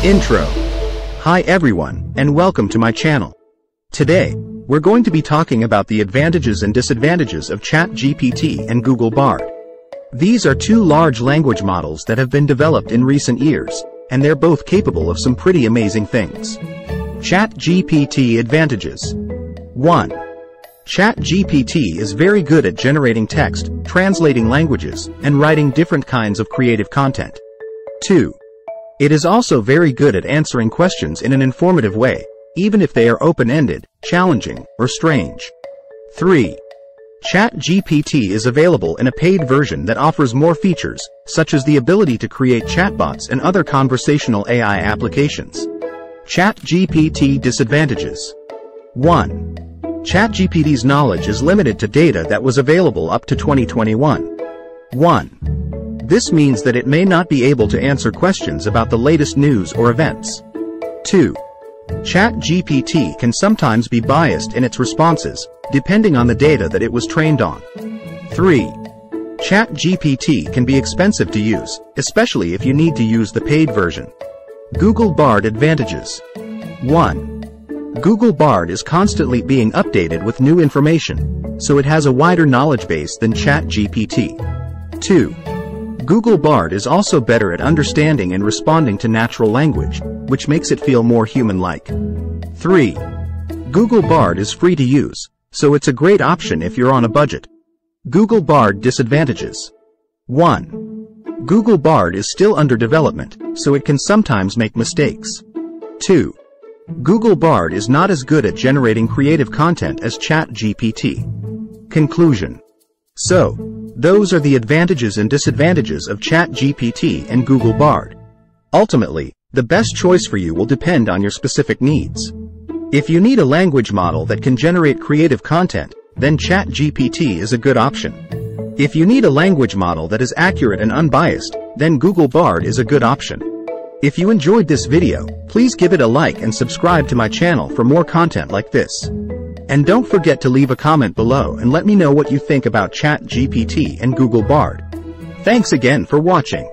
Intro. Hi everyone, and welcome to my channel. Today, we're going to be talking about the advantages and disadvantages of ChatGPT and Google Bard. These are two large language models that have been developed in recent years, and they're both capable of some pretty amazing things. ChatGPT advantages. 1. ChatGPT is very good at generating text, translating languages, and writing different kinds of creative content. 2. It is also very good at answering questions in an informative way, even if they are open-ended, challenging, or strange. 3. ChatGPT is available in a paid version that offers more features, such as the ability to create chatbots and other conversational AI applications. ChatGPT disadvantages. 1. ChatGPT's knowledge is limited to data that was available up to 2021. 1. This means that it may not be able to answer questions about the latest news or events. 2. ChatGPT can sometimes be biased in its responses, depending on the data that it was trained on. 3. ChatGPT can be expensive to use, especially if you need to use the paid version. Google Bard advantages. 1. Google Bard is constantly being updated with new information, so it has a wider knowledge base than ChatGPT. 2. Google Bard is also better at understanding and responding to natural language, which makes it feel more human-like. 3. Google Bard is free to use, so it's a great option if you're on a budget. Google Bard disadvantages. 1. Google Bard is still under development, so it can sometimes make mistakes. 2. Google Bard is not as good at generating creative content as ChatGPT. Conclusion. So, those are the advantages and disadvantages of ChatGPT and Google Bard. Ultimately, the best choice for you will depend on your specific needs. If you need a language model that can generate creative content, then ChatGPT is a good option. If you need a language model that is accurate and unbiased, then Google Bard is a good option. If you enjoyed this video, please give it a like and subscribe to my channel for more content like this. And don't forget to leave a comment below and let me know what you think about ChatGPT and Google Bard. Thanks again for watching.